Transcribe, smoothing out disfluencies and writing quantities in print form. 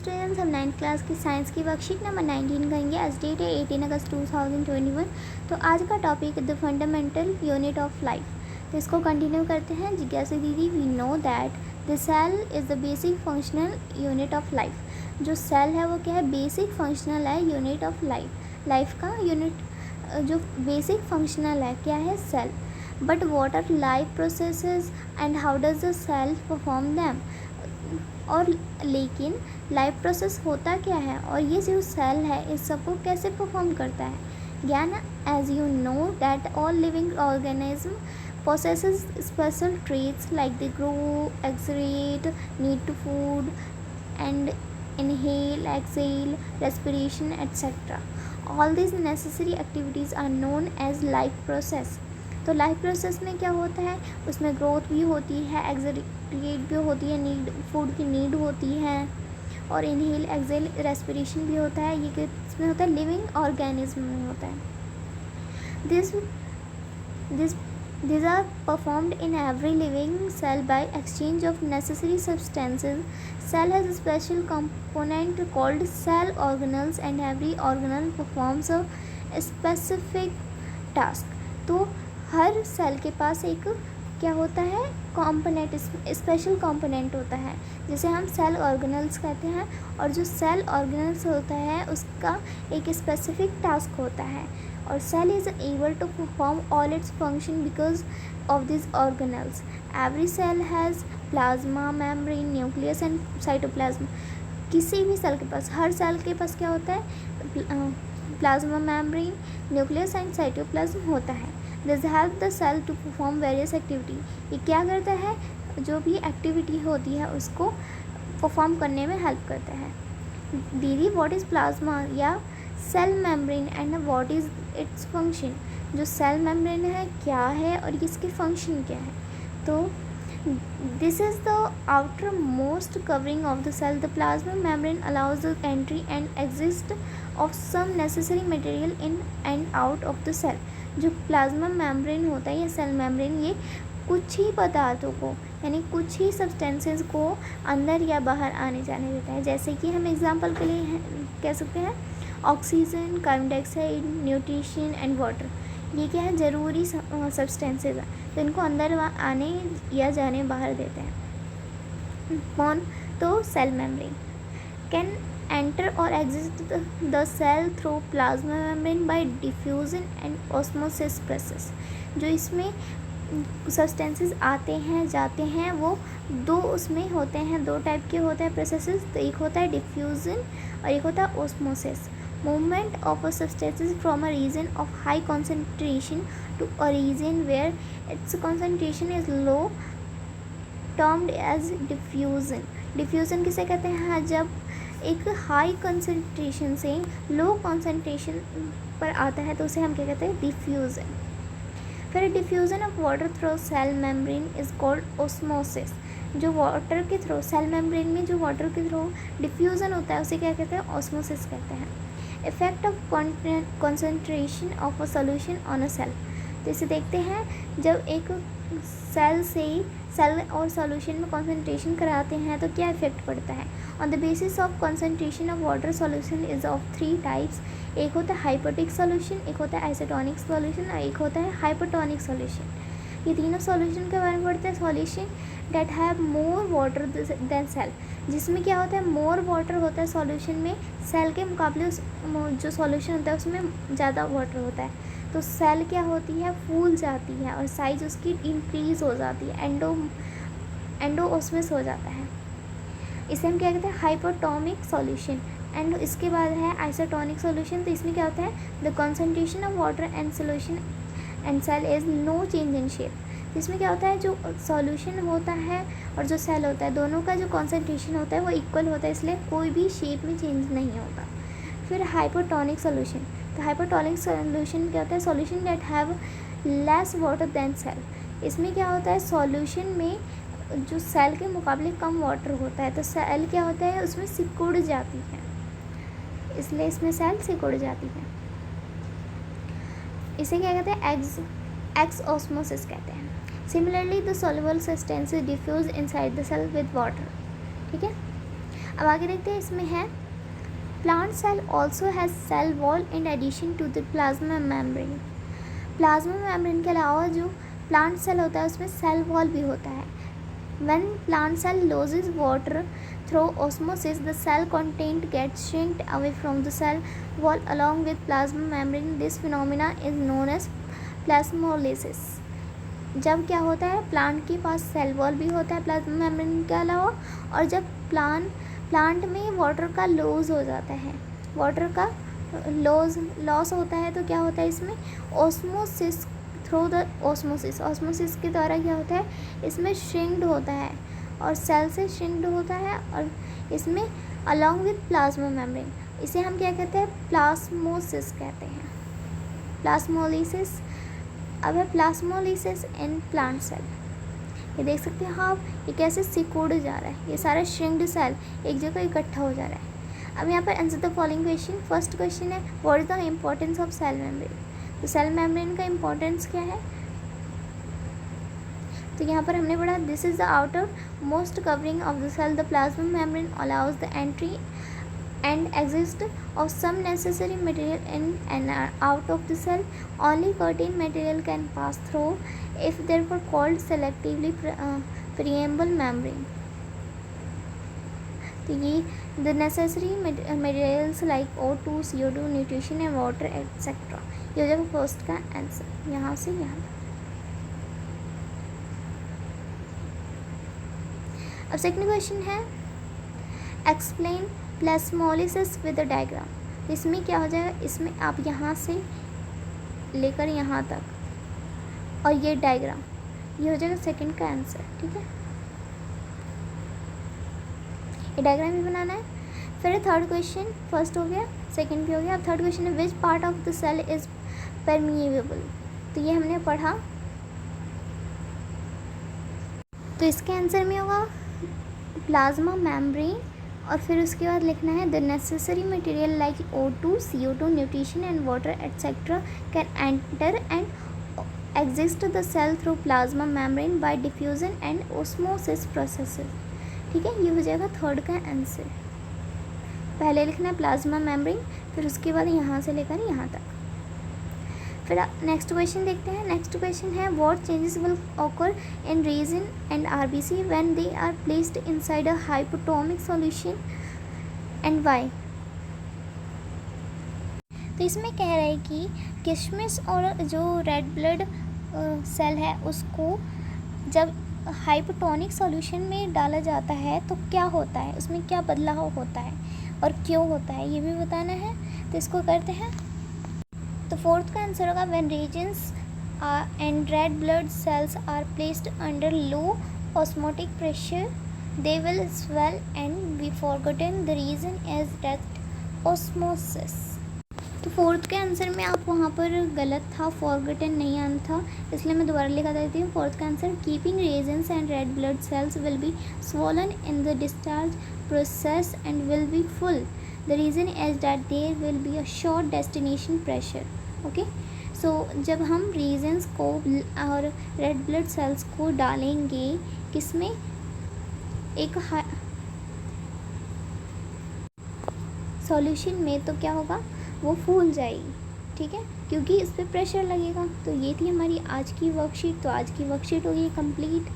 Students, हम 9th class की science की वर्कशीट नंबर 19 करेंगे। आज डेट है 18 अगस्त 2021। तो आज का topic the fundamental unit of life. तो इसको कंटिन्यू करते हैं। जिज्ञासा दीदी, we know that the cell is the basic functional unit of life. जो सेल है वो क्या है? बेसिक फंक्शनल है यूनिट ऑफ लाइफ। लाइफ का यूनिट जो बेसिक फंक्शनल है क्या है? Cell. But what are life processes and how does the cell perform them. और लेकिन लाइफ प्रोसेस होता क्या है और ये जो सेल है इस सबको कैसे परफॉर्म करता है? Gyan, as you know that all living organism possesses special traits like they grow, excrete, need to food and inhale, exhale, respiration, etc. All these necessary activities are known as life process. तो life process में क्या होता है? उसमें growth भी होती है, excrete भी होती है, नीड फूड की नीड होती है, और इनहेल एक्सेल रेस्पिरेशन भी होता है। ये किसमें होता है? लिविंग ऑर्गेनिज्म में होता है। This this These are performed in every living cell by exchange of necessary substances. Cell has a special component called cell organelles and every organelle performs a specific task. तो हर cell के पास एक क्या होता है? Component, special component होता है जिसे हम सेल ऑर्गेनल्स कहते हैं। और जो सेल ऑर्गेनल्स होता है उसका एक स्पेसिफिक टास्क होता है। और cell is able to perform all its function because of this organelles. Every cell has plasma, membrane, nucleus and cytoplasm. किसी भी सेल के पास, हर सेल के पास क्या होता है? Plasma, membrane, nucleus and cytoplasm होता है। This help the cell to perform various activity. ये क्या करता है? जो भी एक्टिविटी होती है उसको परफॉर्म करने में हेल्प करता है। दीदी, व्हाट इज़ प्लाज्मा या cell membrane and what is its function. जो सेल मेम्ब्रेन है क्या है और इसकी फंक्शन क्या है? तो this is the outermost covering of the cell. The plasma membrane allows the entry and exist of some necessary material in and out of the cell. जो प्लाज्मा मेम्ब्रेन होता है या सेल मेम्ब्रेन, ये कुछ ही पदार्थों को यानी कुछ ही सब्सटेंसेस को अंदर या बाहर आने जाने देता है। जैसे कि हम एग्जांपल के लिए कह सकते हैं oxygen, carbon dioxide, nutrition and water. ये क्या है? ज़रूरी सब्सटेंसेस हैं तो इनको अंदर आने या जाने बाहर देते हैं। कौन? तो cell membrane can enter or exit the cell through plasma membrane by diffusion and osmosis process. जो इसमें सब्सटेंसेस आते हैं जाते हैं वो दो उसमें होते हैं, दो टाइप के होते हैं प्रोसेसेस। तो एक होता है डिफ्यूज़न और एक होता है osmosis. Movement of a substances from a region of high concentration to a region where its concentration is low termed as diffusion. Diffusion किसे कहते हैं? हाँ, जब एक हाई कंसंट्रेशन से लो कंसंट्रेशन पर आता है तो उसे हम क्या कहते हैं? डिफ्यूज़न। फिर diffusion of water through cell membrane is called osmosis. जो वाटर के थ्रू, सेल मेम्ब्रेन में जो वाटर के थ्रू डिफ्यूज़न होता है उसे क्या कहते हैं? ओस्मोसिस कहते हैं। Effect of concentration of a solution on a cell. तो इसे देखते हैं, जब एक सेल और सॉल्यूशन में कंसंट्रेशन कराते हैं तो क्या इफेक्ट पड़ता है? On the basis of concentration of water solution is of 3 types. एक होता है हाइपोटिक सॉल्यूशन, एक होता है आइसोटोनिक सॉल्यूशन और एक होता है हाइपोटोनिक सॉल्यूशन। ये तीनों सॉल्यूशन के बारे में पढ़ते हैं। Solution that have more water than cell, जिसमें क्या होता है? मोर वाटर होता है सॉल्यूशन में, सेल के मुकाबले जो सॉल्यूशन होता है उसमें ज़्यादा वाटर होता है। तो सेल क्या होती है? फूल जाती है और साइज उसकी इंक्रीज़ हो जाती है, एंडोऑस्मोसिस हो जाता है। इसे हम क्या कहते हैं? Hypotonic solution. एंड इसके बाद है आइसोटोनिक सॉल्यूशन। तो इसमें क्या होता है? The concentration of water and solution and cell is no change in shape. इसमें क्या होता है? जो सॉल्यूशन होता है और जो सेल होता है दोनों का जो कंसंट्रेशन होता है वो इक्वल होता है, इसलिए कोई भी शेप में चेंज नहीं होता। फिर हाइपोटोनिक सॉल्यूशन। तो हाइपोटोनिक सॉल्यूशन क्या होता है? Solution that have less water than cell. इसमें क्या होता है? सॉल्यूशन में जो सेल के मुकाबले कम वाटर होता है तो सेल क्या होता है? उसमें सिकुड़ जाती है, इसलिए इसमें सेल सिकुड़ जाती है। इसे क्या कहते हैं? एक्सओस्मोसिस कहते हैं। Similarly the soluble substances diffuse inside the cell with water. ठीक है। अब आगे देखते हैं, इसमें है plant cell also has cell wall in addition to the plasma membrane. Plasma membrane के अलावा जो प्लांट सेल होता है उसमें सेल वॉल भी होता है। When plant cell loses water through osmosis, the cell content gets shrinked away from the cell wall along with plasma membrane. This phenomena is known as plasmolysis. जब क्या होता है, प्लांट के पास सेल वॉल भी होता है प्लाज्मा मेम्ब्रेन के अलावा, और जब प्लांट में वाटर का लॉस हो जाता है, वाटर का लॉस होता है, तो क्या होता है इसमें ऑस्मोसिस, थ्रू द ऑस्मोसिस के द्वारा क्या होता है, इसमें श्रिंक्ड होता है और सेल से श्रिंक्ड होता है, और इसमें अलॉन्ग विथ प्लाज्मा मेम्ब्रेन, इसे हम क्या कहते हैं, प्लास्मोसिस कहते हैं, प्लास्मोलिसिस। अब है प्लास्मोलिसिस इन प्लांट सेल। ये देख सकते हैं आप, ये कैसे सिकुड़ जा रहा है, ये सारा श्रिंक्ड सेल एक जगह इकट्ठा हो जा रहा है। अब यहाँ पर answer the following question. First question है, what is the importance of cell membrane. तो सेल मेम्ब्रेन का इम्पोर्टेंस क्या है, तो यहाँ पर हमने पढ़ा, this is the outermost covering of the cell, the plasma membrane allows the entry and exist of some necessary material in and out of the cell. Only certain material can pass through if therefore called selectively permeable membrane. तो ये the necessary materials like O2, CO2, nutrition and water etcetera. ये हो जाएगा first का answer, यहाँ से यहाँ तक। अब सेकंड क्वेश्चन है, explain plasmolysis with a diagram. इसमें क्या हो जाएगा, इसमें आप यहाँ से लेकर यहाँ तक और ये डायग्राम, ये हो जाएगा सेकंड का आंसर। ठीक है, ये डायग्राम भी बनाना है। फिर थर्ड क्वेश्चन, फर्स्ट हो गया, सेकंड भी हो गया। अब थर्ड क्वेश्चन है, which part of the cell is permeable. तो ये हमने पढ़ा, तो इसके आंसर में होगा प्लाज्मा मेम्ब्रेन, और फिर उसके बाद लिखना है the necessary material like O2, CO2, nutrition and water etcetera can enter and exist the cell through plasma membrane by diffusion and osmosis processes. ठीक है, ये हो जाएगा थर्ड का आंसर। पहले लिखना है प्लाज्मा मेम्ब्रेन, फिर उसके बाद यहाँ से लेकर यहाँ तक। फिर नेक्स्ट क्वेश्चन देखते हैं। नेक्स्ट क्वेश्चन है, what changes will occur in raisin and RBC when they are placed inside a hypotonic solution and why. तो इसमें कह रहा है कि किशमिश और जो रेड ब्लड सेल है उसको जब हाइपोटोनिक सॉल्यूशन में डाला जाता है तो क्या होता है, उसमें क्या बदलाव होता है और क्यों होता है, ये भी बताना है। तो इसको करते हैं। तो फोर्थ का आंसर होगा, when regions and red blood cells are placed under low osmotic pressure they will swell and be forgotten, the reason is that osmosis. तो फोर्थ के आंसर में आप वहाँ पर गलत था, फॉरगॉटन नहीं आना था, इसलिए मैं दोबारा लिखा देती हूँ। फोर्थ का answer, keeping raisins and red blood cells will be swollen in the discharge process and will be full, the reason is that there will be a short destination pressure. Okay, so जब हम regions को और red blood sales को डालेंगे किसमें, एक solution में, तो क्या होगा, वो फूल जाएगी। ठीक है, क्योंकि इस पर प्रेशर लगेगा। तो ये थी हमारी आज की वर्कशीट। तो आज की वर्कशीट होगी कंप्लीट।